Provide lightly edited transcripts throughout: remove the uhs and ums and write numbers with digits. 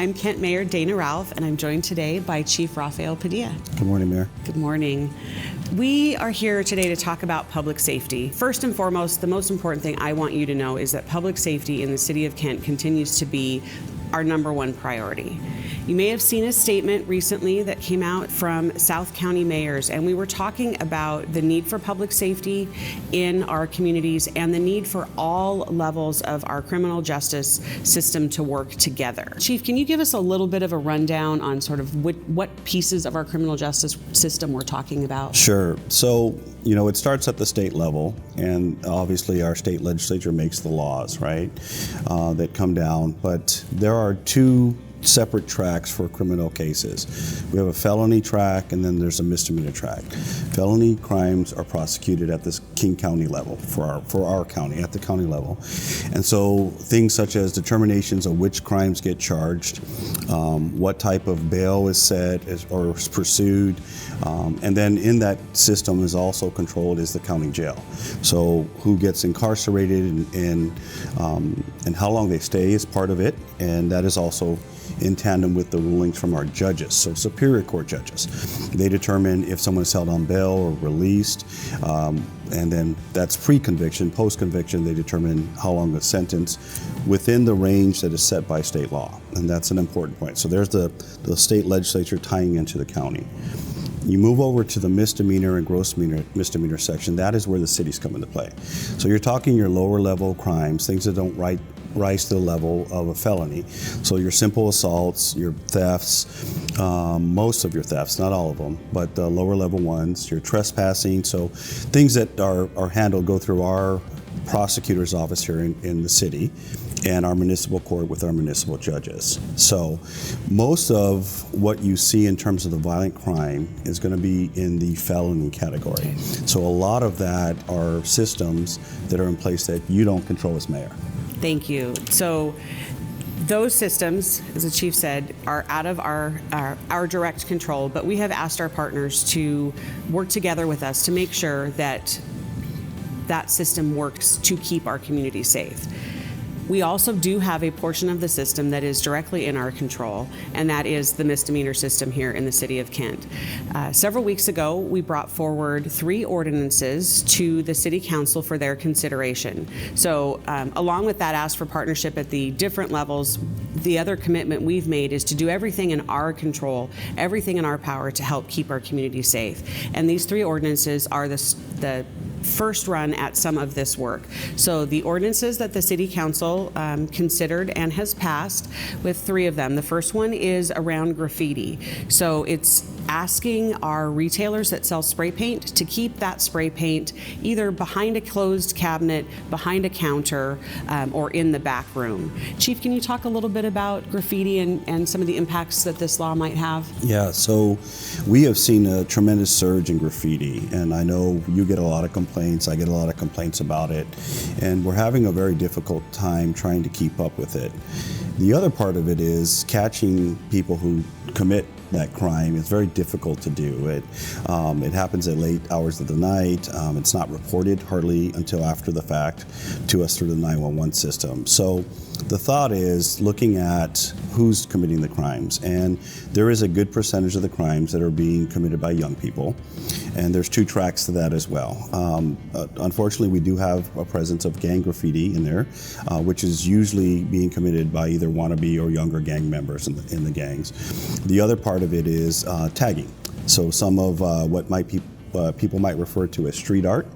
I'm Kent Mayor Dana Ralph, and I'm joined today by Chief Rafael Padilla. Good morning, Mayor. Good morning. We are here today to talk about public safety. First and foremost, the most important thing I want you to know is that public safety in the city of Kent continues to be our number one priority. You may have seen a statement recently that came out from South County mayors, and we were talking about the need for public safety in our communities and the need for all levels of our criminal justice system to work together. Chief, can you give us a little bit of a rundown on sort of what pieces of our criminal justice system we're talking about? Sure. So, it starts at the state level, and obviously our state legislature makes the laws, right, that come down. But there are two separate tracks for criminal cases. We have a felony track, and then there's a misdemeanor track. Felony crimes are prosecuted at this King County level for our county, at the county level. And so things such as determinations of which crimes get charged, what type of bail is set or is pursued, and then in that system is also controlled is the county jail. So who gets incarcerated and how long they stay is part of it, and that is also in tandem with the rulings from our judges, so Superior Court judges. They determine if someone is held on bail or released, and then that's pre-conviction. Post-conviction, they determine how long the sentence within the range that is set by state law, and that's an important point. So there's the state legislature tying into the county. You move over to the misdemeanor and gross misdemeanor section, that is where the cities come into play. So you're talking your lower level crimes, things that don't rise to the level of a felony. So your simple assaults, your thefts, most of your thefts, not all of them, but the lower level ones, your trespassing, so things that are handled go through our prosecutor's office here in the city and our municipal court with our municipal judges. So most of what you see in terms of the violent crime is going to be in the felony category. So a lot of that are systems that are in place that you don't control as mayor. Thank you. So those systems, as the chief said, are out of our direct control, but we have asked our partners to work together with us to make sure that that system works to keep our community safe. We also do have a portion of the system that is directly in our control, and that is the misdemeanor system here in the city of Kent. Several weeks ago, we brought forward 3 ordinances to the city council for their consideration. So along with that, ask for partnership at the different levels. The other commitment we've made is to do everything in our control, everything in our power to help keep our community safe. And these 3 ordinances are the first run at some of this work. So the ordinances that the City Council considered and has passed, with 3 of them. The first one is around graffiti. So it's asking our retailers that sell spray paint to keep that spray paint either behind a closed cabinet, behind a counter, or in the back room. Chief, can you talk a little bit about graffiti and some of the impacts that this law might have? Yeah, so we have seen a tremendous surge in graffiti, and I know you get a lot of complaints, I get a lot of complaints about it, and we're having a very difficult time trying to keep up with it. The other part of it is catching people who commit that crime. It's very difficult to do. It happens at late hours of the night. It's not reported hardly until after the fact to us through the 911 system. So the thought is looking at who's committing the crimes, and there is a good percentage of the crimes that are being committed by young people, and there's 2 tracks to that as well. Unfortunately, we do have a presence of gang graffiti in there, which is usually being committed by either wannabe or younger gang members in the gangs. The other part of it is tagging. So some of what people might refer to as street art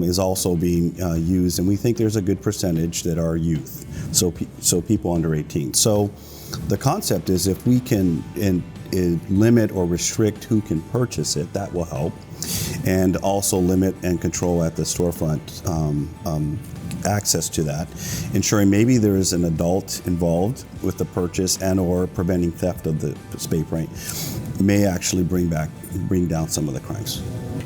is also being used, and we think there's a good percentage that are youth, so people under 18. So the concept is if we can limit or restrict who can purchase it, that will help, and also limit and control at the storefront access to that, ensuring maybe there is an adult involved with the purchase and or preventing theft of the spray paint may actually bring down some of the crimes.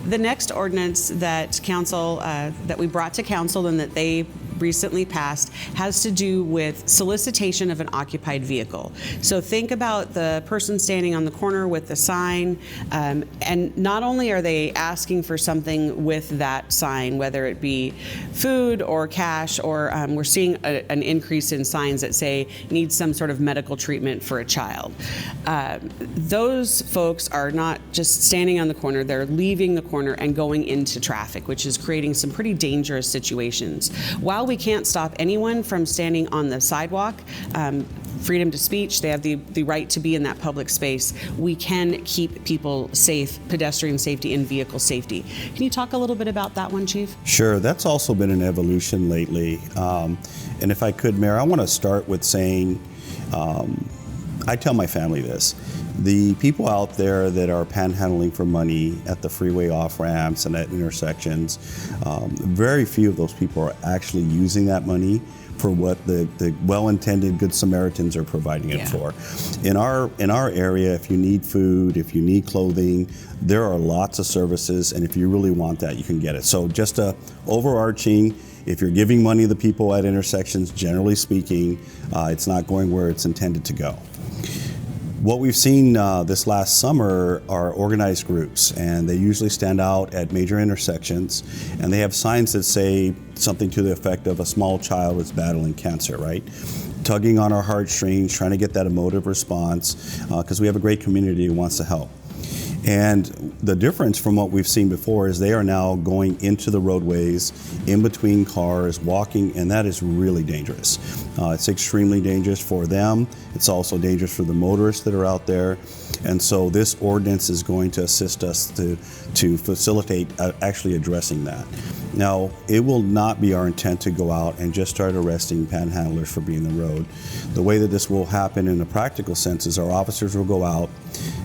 The next ordinance that council that we brought to council and that they recently passed has to do with solicitation of an occupied vehicle. So think about the person standing on the corner with the sign, and not only are they asking for something with that sign, whether it be food or cash, or we're seeing an increase in signs that say need some sort of medical treatment for a child. Those folks are not just standing on the corner, they're leaving the corner and going into traffic, which is creating some pretty dangerous situations. While we can't stop anyone from standing on the sidewalk, freedom to speech, they have the right to be in that public space, we can keep people safe, pedestrian safety and vehicle safety. Can you talk a little bit about that one, Chief? Sure, that's also been an evolution lately. And if I could, Mayor, I want to start with saying, I tell my family this. The people out there that are panhandling for money at the freeway off-ramps and at intersections, very few of those people are actually using that money for what the well-intended Good Samaritans are providing it for. In our area, if you need food, if you need clothing, there are lots of services, and if you really want that, you can get it. So just overarching, if you're giving money to the people at intersections, generally speaking, it's not going where it's intended to go. What we've seen this last summer are organized groups, and they usually stand out at major intersections, and they have signs that say something to the effect of a small child is battling cancer, right? Tugging on our heartstrings, trying to get that emotive response, because we have a great community who wants to help. And the difference from what we've seen before is they are now going into the roadways, in between cars, walking, and that is really dangerous. It's extremely dangerous for them. It's also dangerous for the motorists that are out there. And so this ordinance is going to assist us to facilitate actually addressing that. Now, it will not be our intent to go out and just start arresting panhandlers for being on the road. The way that this will happen in a practical sense is our officers will go out,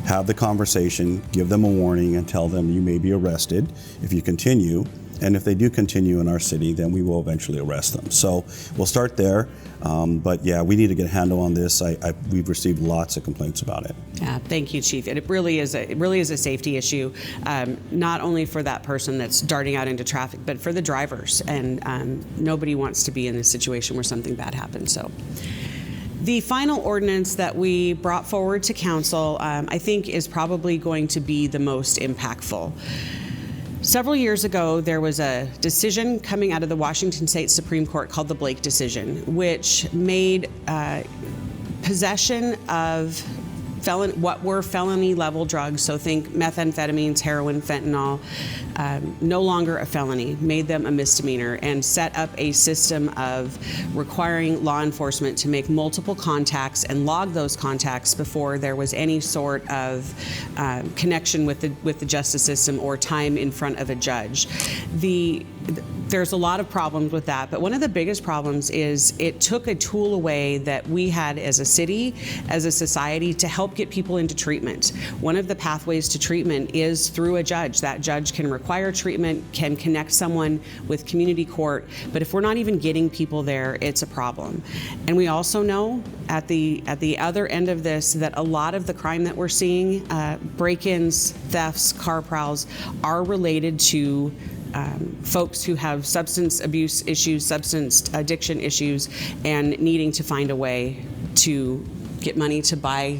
have the conversation, give them a warning, and tell them you may be arrested if you continue. And if they do continue in our city, then we will eventually arrest them. So we'll start there. But yeah, we need to get a handle on this. We've received lots of complaints about it. Yeah, thank you, Chief. It really is a safety issue, not only for that person that's darting out into traffic, but for the drivers. And nobody wants to be in this situation where something bad happens. So. The final ordinance that we brought forward to council, I think, is probably going to be the most impactful. Several years ago, there was a decision coming out of the Washington State Supreme Court called the Blake decision, which made possession of what were felony level drugs, so think methamphetamines, heroin, fentanyl, no longer a felony, made them a misdemeanor, and set up a system of requiring law enforcement to make multiple contacts and log those contacts before there was any sort of connection with the justice system or time in front of a judge. There's a lot of problems with that, but one of the biggest problems is it took a tool away that we had as a city, as a society, to help get people into treatment. One of the pathways to treatment is through a judge. That judge can require treatment, can connect someone with community court, but if we're not even getting people there, it's a problem. And we also know at the other end of this that a lot of the crime that we're seeing, break-ins, thefts, car prowls, are related to folks who have substance abuse issues, substance addiction issues, and needing to find a way to get money to buy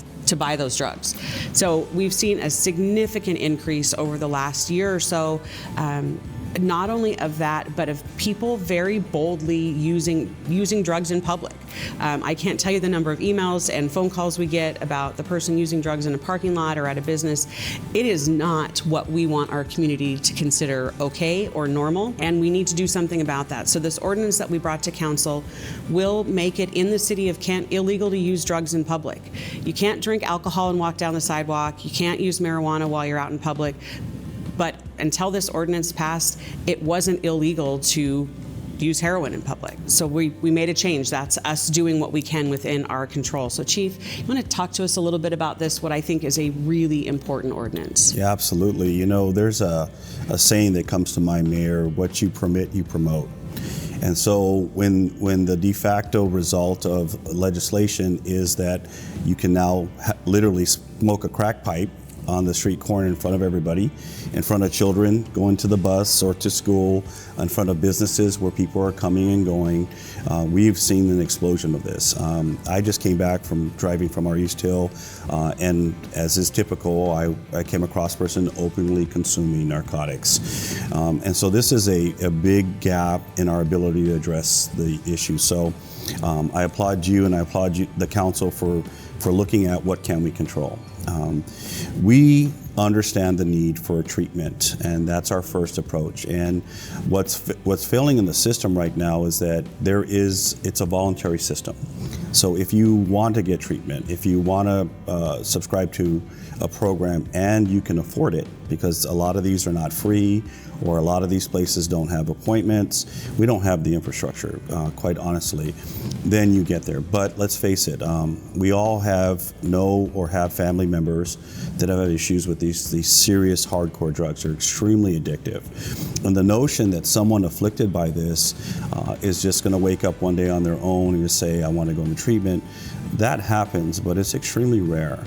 those drugs. So we've seen a significant increase over the last year or so, not only of that, but of people very boldly using drugs in public. I can't tell you the number of emails and phone calls we get about the person using drugs in a parking lot or at a business. It is not what we want our community to consider okay or normal, and we need to do something about that. So this ordinance that we brought to council will make it in the city of Kent illegal to use drugs in public. You can't drink alcohol and walk down the sidewalk. You can't use marijuana while you're out in public. But until this ordinance passed, it wasn't illegal to use heroin in public. So we made a change. That's us doing what we can within our control. So Chief, you want to talk to us a little bit about this, what I think is a really important ordinance? Yeah, absolutely. You know, there's a saying that comes to mind, Mayor, what you permit, you promote. And so when the de facto result of legislation is that you can now literally smoke a crack pipe on the street corner in front of everybody, in front of children going to the bus or to school, in front of businesses where people are coming and going. We've seen an explosion of this. I just came back from driving from our East Hill, and as is typical, I came across a person openly consuming narcotics. And so this is a big gap in our ability to address the issue. So I applaud you, and I applaud you, the council, for looking at what can we control. We understand the need for treatment, and that's our first approach. And what's failing in the system right now is that it's a voluntary system. So if you want to get treatment, if you want to subscribe to a program and you can afford it, because a lot of these are not free, or a lot of these places don't have appointments, we don't have the infrastructure, quite honestly, then you get there. But let's face it, we all know or have family members that have had issues with these serious hardcore drugs. They're extremely addictive. And the notion that someone afflicted by this is just going to wake up one day on their own and just say, I want to go into treatment, that happens, but it's extremely rare.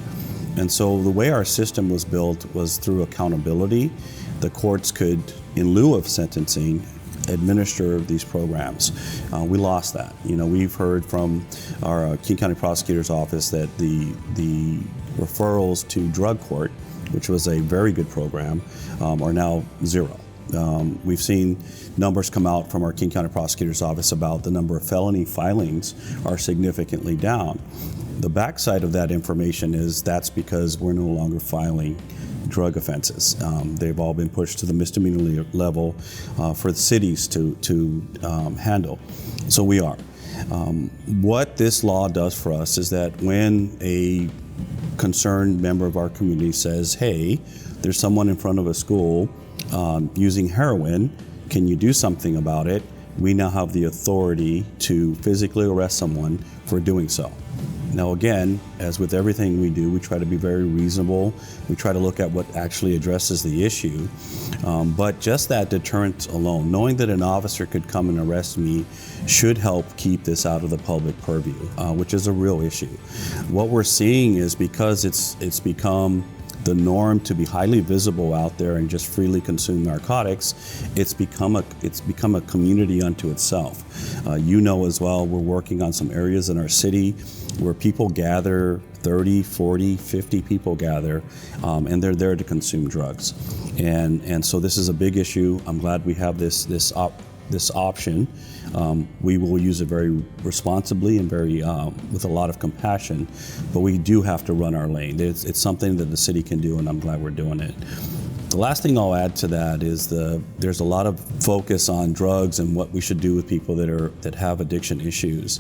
And so the way our system was built was through accountability. The courts could, in lieu of sentencing, administer these programs. We lost that. We've heard from our King County Prosecutor's Office that the referrals to drug court, which was a very good program, are now zero. We've seen numbers come out from our King County Prosecutor's Office about the number of felony filings are significantly down. The backside of that information is that's because we're no longer filing drug offenses. They've all been pushed to the misdemeanor level for the cities to handle. So we are. What this law does for us is that when a concerned member of our community says, hey, there's someone in front of a school using heroin, can you do something about it? We now have the authority to physically arrest someone for doing so. Now again, as with everything we do, we try to be very reasonable. We try to look at what actually addresses the issue. But just that deterrent alone, knowing that an officer could come and arrest me, should help keep this out of the public purview, which is a real issue. What we're seeing is because it's become the norm to be highly visible out there and just freely consume narcotics, it's become a community unto itself. You know as well, we're working on some areas in our city where people gather, 30, 40, 50 people gather, and they're there to consume drugs. And so this is a big issue. I'm glad we have this option. We will use it very responsibly and very with a lot of compassion, but we do have to run our lane. It's something that the city can do, and I'm glad we're doing it. The last thing I'll add to that is there's a lot of focus on drugs and what we should do with people that have addiction issues.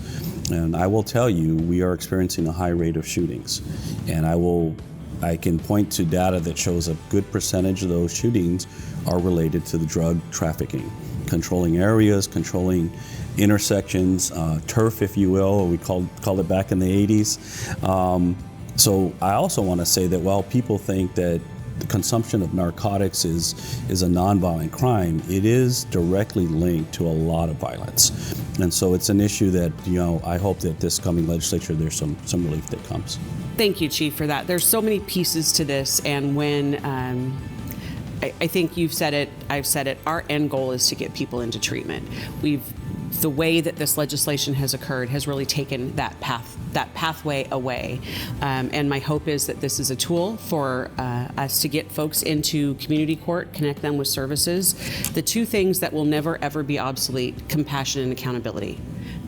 And I will tell you, we are experiencing a high rate of shootings. And I can point to data that shows a good percentage of those shootings are related to the drug trafficking. Controlling areas, controlling intersections, turf, if you will, we called it back in the 80s. So I also want to say that while people think that the consumption of narcotics is a nonviolent crime, it is directly linked to a lot of violence. And so it's an issue that, I hope that this coming legislature, there's some relief that comes. Thank you, Chief, for that. There's so many pieces to this, and when I think you've said it, I've said it, our end goal is to get people into treatment. The way that this legislation has occurred has really taken that pathway away. And my hope is that this is a tool for us to get folks into community court, connect them with services. The two things that will never, ever be obsolete: compassion and accountability.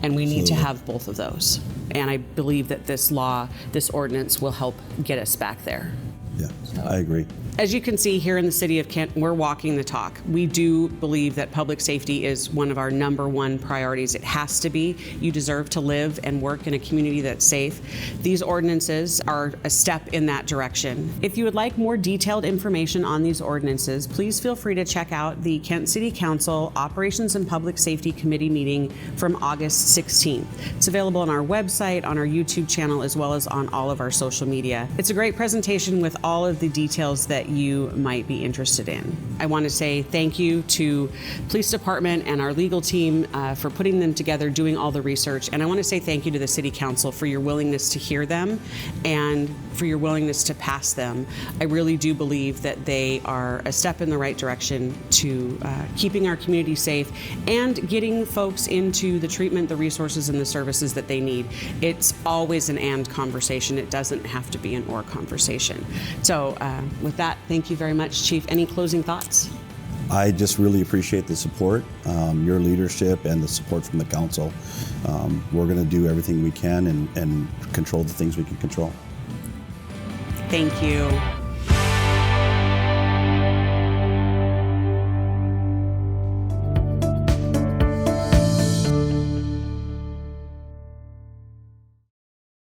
And we need to have both of those. And I believe that this ordinance will help get us back there. Yeah, I agree. As you can see here in the city of Kent, we're walking the talk. We do believe that public safety is one of our #1 priorities. It has to be. You deserve to live and work in a community that's safe. These ordinances are a step in that direction. If you would like more detailed information on these ordinances, please feel free to check out the Kent City Council Operations and Public Safety Committee meeting from August 16th. It's available on our website, on our YouTube channel, as well as on all of our social media. It's a great presentation with all of the details that you might be interested in. I want to say thank you to police department and our legal team for putting them together, doing all the research. And I want to say thank you to the City Council for your willingness to hear them and for your willingness to pass them. I really do believe that they are a step in the right direction to keeping our community safe and getting folks into the treatment, the resources, and the services that they need. It's always an and conversation. It doesn't have to be an or conversation. So with that, thank you very much, Chief. Any closing thoughts? I just really appreciate the support, your leadership, and the support from the council. We're going to do everything we can and control the things we can control. Thank you.